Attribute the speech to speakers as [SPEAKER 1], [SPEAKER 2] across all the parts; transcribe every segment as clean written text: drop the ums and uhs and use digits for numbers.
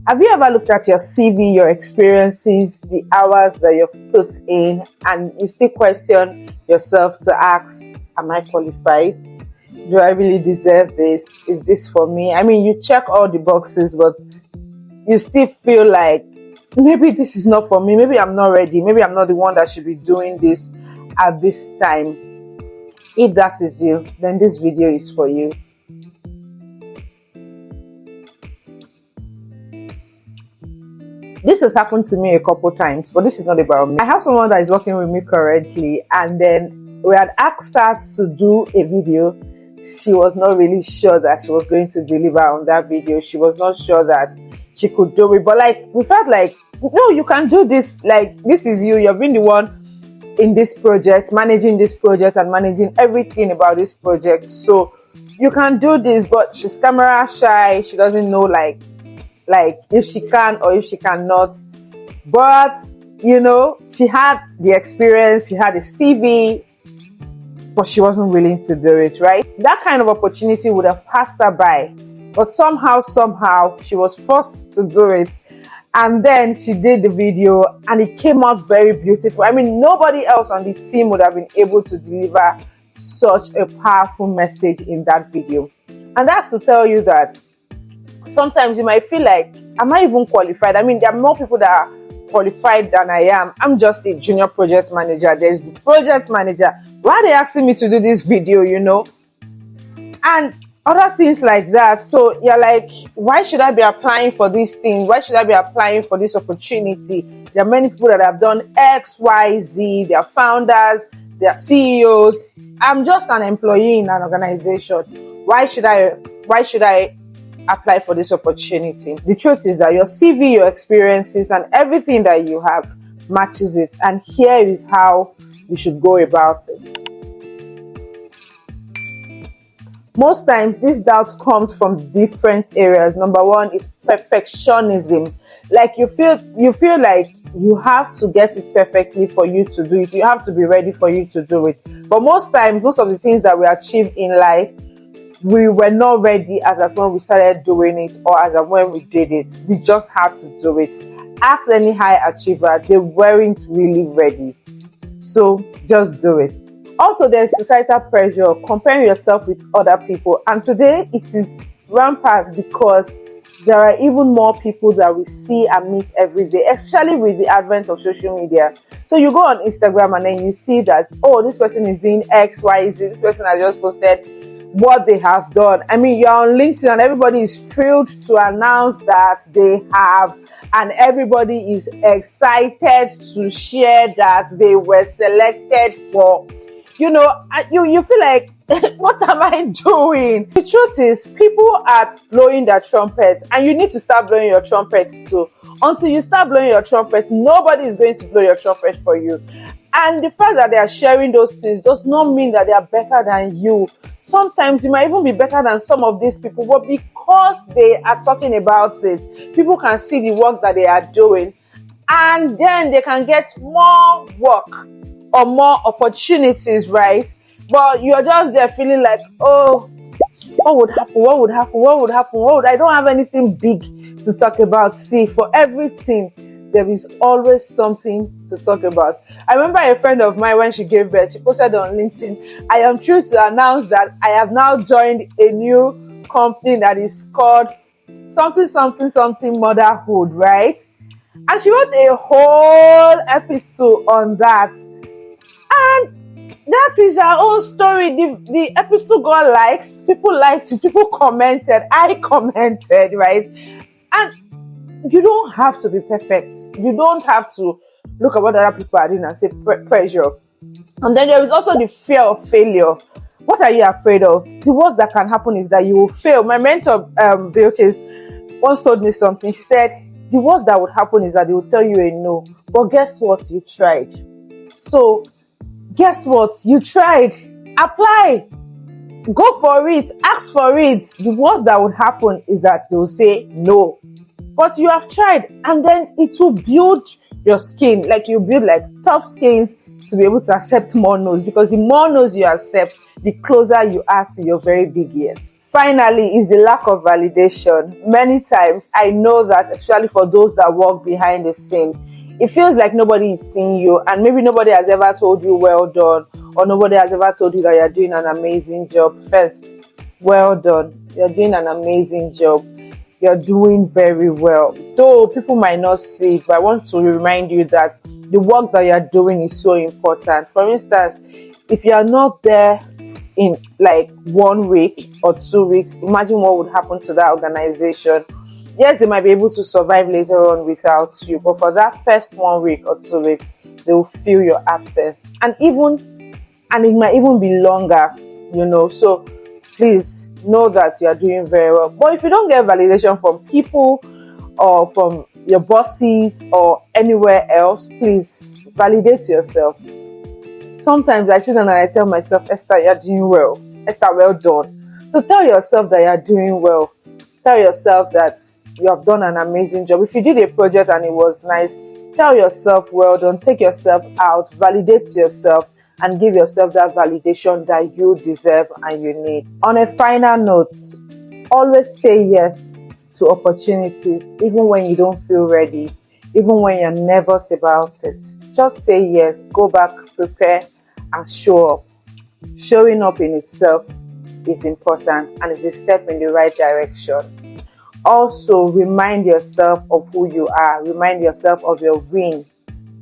[SPEAKER 1] Have you ever looked at your CV, your experiences, the hours that you've put in, and you still question yourself to ask, am I qualified? Do I really deserve this? Is this for me? I mean, you check all the boxes, but you still feel like maybe this is not for me. Maybe I'm not ready. Maybe I'm not the one that should be doing this at this time. If that is you, then this video is for you. This has happened to me a couple times, but this is not about me. I have someone that is working with me currently, and then we had asked her to do a video. She was not really sure that she was going to deliver on that video. She was not sure that she could do it, but like we felt like, no, you can do this. Like, this is you. You've been the one in this project, managing this project and managing everything about this project. So you can do this, but she's camera shy. She doesn't know like if she can or if she cannot. But, you know, she had the experience, she had a CV, but she wasn't willing to do it, right? That kind of opportunity would have passed her by. But somehow, she was forced to do it. And then she did the video and it came out very beautiful. I mean, nobody else on the team would have been able to deliver such a powerful message in that video. And that's to tell you that sometimes you might feel like, am I even qualified? I mean, there are more people that are qualified than I am. I'm just a junior project manager. There's the project manager. Why are they asking me to do this video, you know? And other things like that. So you're like, why should I be applying for this thing? Why should I be applying for this opportunity? There are many people that have done X, Y, Z. They are founders. They are CEOs. I'm just an employee in an organization. Why should I apply for this opportunity? The truth is that your CV, your experiences, and everything that you have matches it. And here is how you should go about it. Most times, this doubt comes from different areas. Number one is perfectionism. Like you feel like you have to get it perfectly for you to do it. You have to be ready for you to do it. But most times, most of the things that we achieve in life, we were not ready as at when we started doing it or as at when we did it. We just had to do it. Ask any high achiever, they weren't really ready. So just do it. Also, there's societal pressure, comparing yourself with other people. And today it is rampant because there are even more people that we see and meet every day, especially with the advent of social media. So you go on Instagram and then you see that, oh, this person is doing X, Y, Z. This person has just posted what they have done. I mean, you're on LinkedIn and everybody is thrilled to announce that they have, and everybody is excited to share that they were selected for, you know, you feel like, what am I doing? The truth is, people are blowing their trumpets and you need to start blowing your trumpets too. Until you start blowing your trumpet, nobody is going to blow your trumpet for you. And the fact that they are sharing those things does not mean that they are better than you. Sometimes you might even be better than some of these people, but because they are talking about it, people can see the work that they are doing, and then they can get more work or more opportunities, right? But you're just there feeling like, oh, what would happen? I don't have anything big to talk about. See, for everything, there is always something to talk about. I remember a friend of mine, when she gave birth, she posted on LinkedIn, I am thrilled to announce that I have now joined a new company that is called something motherhood, right? And she wrote a whole episode on that. And that is her own story. The episode got likes. People liked it. People commented. I commented, right? And you don't have to be perfect. You don't have to look at what other people are doing and say pressure. And then there is also the fear of failure. What are you afraid of? The worst that can happen is that you will fail. My mentor, Bilkis, once told me something. She said, the worst that would happen is that they will tell you a no. But guess what? You tried. So, guess what? You tried. Apply. Go for it. Ask for it. The worst that would happen is that they will say no. But you have tried, and then it will build your skin. Like you build like tough skins to be able to accept more no's, because the more no's you accept, the closer you are to your very big yes. Finally, is the lack of validation. Many times, I know that, especially for those that work behind the scene, it feels like nobody is seeing you, and maybe nobody has ever told you well done, or nobody has ever told you that you're doing an amazing job. First, well done. You're doing an amazing job. You're doing very well. Though people might not see it, but I want to remind you that the work that you're doing is so important. For instance, if you're not there in like 1 week or 2 weeks, imagine what would happen to that organization. Yes, they might be able to survive later on without you, but for that first 1 week or 2 weeks, they will feel your absence, and it might even be longer, So please know that you are doing very well. But if you don't get validation from people or from your bosses or anywhere else, please validate yourself. Sometimes I sit down and I tell myself, Esther, you're doing well. Esther, well done. So tell yourself that you're doing well. Tell yourself that you have done an amazing job. If you did a project and it was nice, tell yourself well done. Take yourself out, validate yourself, and give yourself that validation that you deserve and you need. On a final note, always say yes to opportunities, even when you don't feel ready, even when you're nervous about it. Just say yes, go back, prepare, and show up. Showing up in itself is important and is a step in the right direction. Also, remind yourself of who you are. Remind yourself of your win.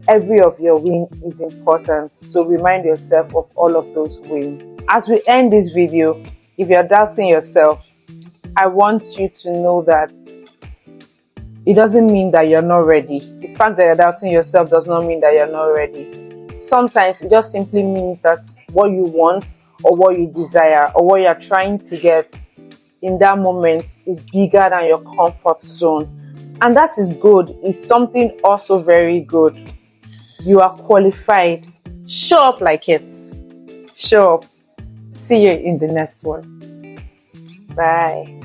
[SPEAKER 1] Every of your win is important, so remind yourself of all of those wins. As we end this video, if you're doubting yourself, I want you to know that it doesn't mean that you're not ready. The fact that you're doubting yourself does not mean that you're not ready. Sometimes it just simply means that what you want or what you desire or what you're trying to get in that moment is bigger than your comfort zone. And that is good. It's something also very good. You are qualified. Show up like it. Show up. See you in the next one. Bye.